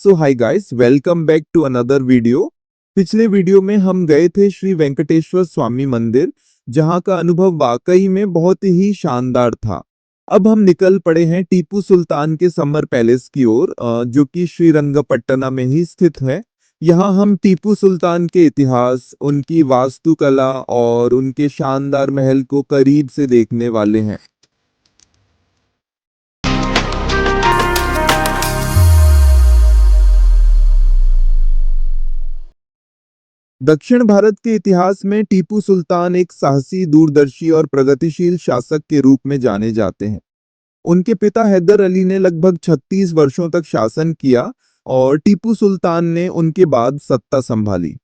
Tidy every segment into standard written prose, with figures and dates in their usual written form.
So hi guys, welcome back to another video. पिछले video में हम गए थे श्री वेंकटेश्वर स्वामी मंदिर, जहां का अनुभव वाकई में बहुत ही शानदार था। अब हम निकल पड़े हैं टीपू सुल्तान के समर पैलेस की ओर, जो कि श्रीरंगपट्टनम में ही स्थित है। यहाँ हम टीपू सुल्तान के इतिहास, उनकी वास्तुकला और उनके शानदार महल को करीब से देखने वाले हैं। दक्षिण भारत के इतिहास में टीपू सुल्तान एक साहसी, दूरदर्शी और प्रगतिशील शासक के रूप में जाने जाते हैं। उनके पिता हैदर अली ने लगभग 36 वर्षों तक शासन किया और टीपू सुल्तान ने उनके बाद सत्ता संभाली।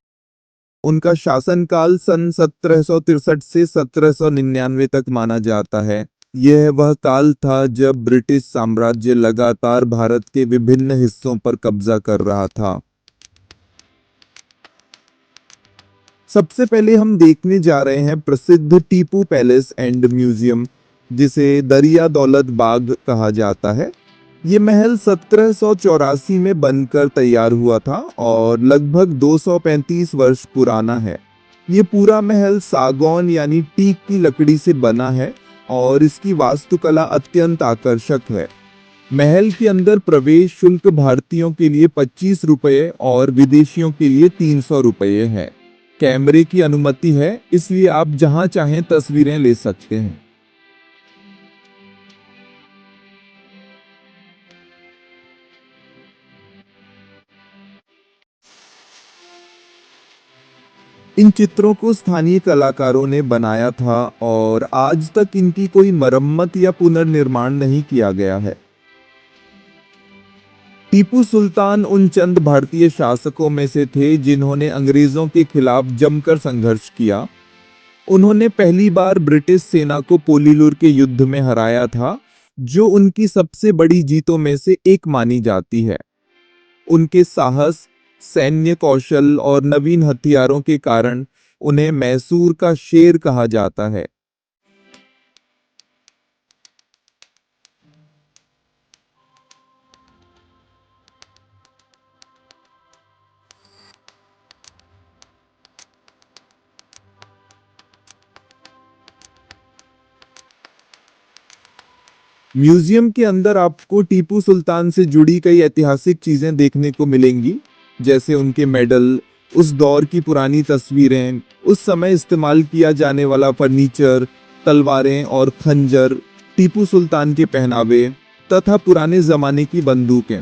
उनका शासनकाल सन 1763 से 1799 तक माना जाता है। यह वह काल था जब ब्रिटिश साम्राज्य लगातार भारत के विभिन्न हिस्सों पर कब्जा कर रहा था। सबसे पहले हम देखने जा रहे हैं प्रसिद्ध टीपू पैलेस एंड म्यूजियम, जिसे दरिया दौलत बाग कहा जाता है। ये महल 1784 में बनकर तैयार हुआ था और लगभग 235 वर्ष पुराना है। ये पूरा महल सागौन यानी टीक की लकड़ी से बना है और इसकी वास्तुकला अत्यंत आकर्षक है। महल के अंदर प्रवेश शुल्क भारतीयों के लिए 25 रुपये और विदेशियों के लिए 300 रुपये है। कैमरे की अनुमति है, इसलिए आप जहां चाहें तस्वीरें ले सकते हैं। इन चित्रों को स्थानीय कलाकारों ने बनाया था और आज तक इनकी कोई मरम्मत या पुनर्निर्माण नहीं किया गया है। टीपू सुल्तान उन चंद भारतीय शासकों में से थे जिन्होंने अंग्रेजों के खिलाफ जमकर संघर्ष किया। उन्होंने पहली बार ब्रिटिश सेना को पोलीलूर के युद्ध में हराया था, जो उनकी सबसे बड़ी जीतों में से एक मानी जाती है। उनके साहस, सैन्य कौशल और नवीन हथियारों के कारण उन्हें मैसूर का शेर कहा जाता है। म्यूजियम के अंदर आपको टीपू सुल्तान से जुड़ी कई ऐतिहासिक चीजें देखने को मिलेंगी, जैसे उनके मेडल, उस दौर की पुरानी तस्वीरें, उस समय इस्तेमाल किया जाने वाला फर्नीचर, तलवारें और खंजर, टीपू सुल्तान के पहनावे तथा पुराने जमाने की बंदूकें।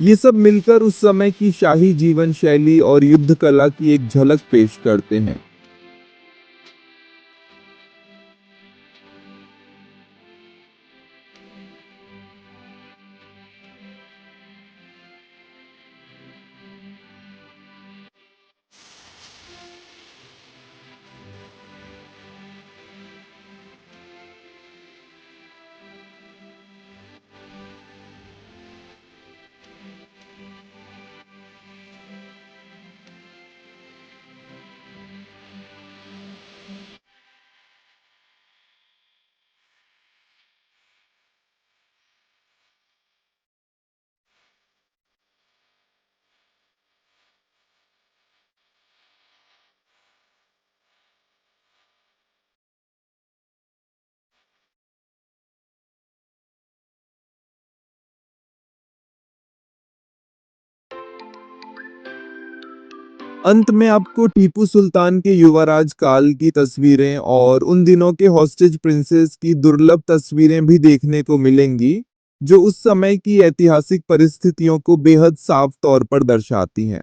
ये सब मिलकर उस समय की शाही जीवन शैली और युद्ध कला की एक झलक पेश करते हैं। अंत में आपको टीपू सुल्तान के युवराज काल की तस्वीरें और उन दिनों के हॉस्टेज प्रिंसेस की दुर्लभ तस्वीरें भी देखने को मिलेंगी, जो उस समय की ऐतिहासिक परिस्थितियों को बेहद साफ तौर पर दर्शाती हैं।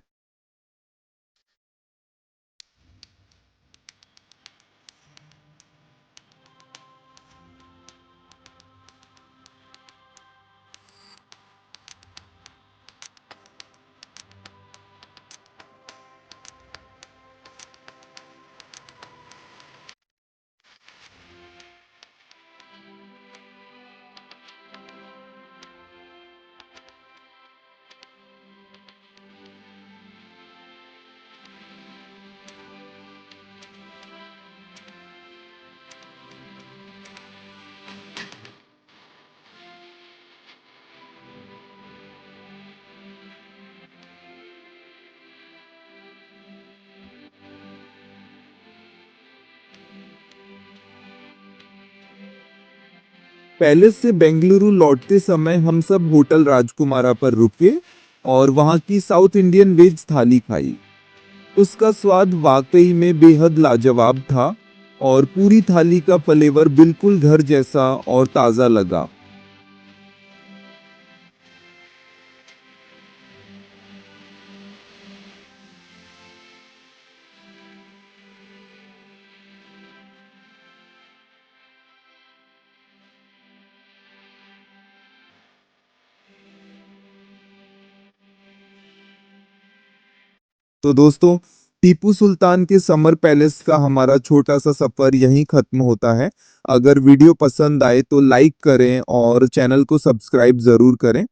पैलेस से बेंगलुरु लौटते समय हम सब होटल राजकुमारा पर रुके और वहाँ की साउथ इंडियन वेज थाली खाई। उसका स्वाद वाकई में बेहद लाजवाब था और पूरी थाली का फ्लेवर बिल्कुल घर जैसा और ताज़ा लगा। तो दोस्तों, टीपू सुल्तान के समर पैलेस का हमारा छोटा सा सफर यहीं खत्म होता है। अगर वीडियो पसंद आए तो लाइक करें और चैनल को सब्सक्राइब जरूर करें।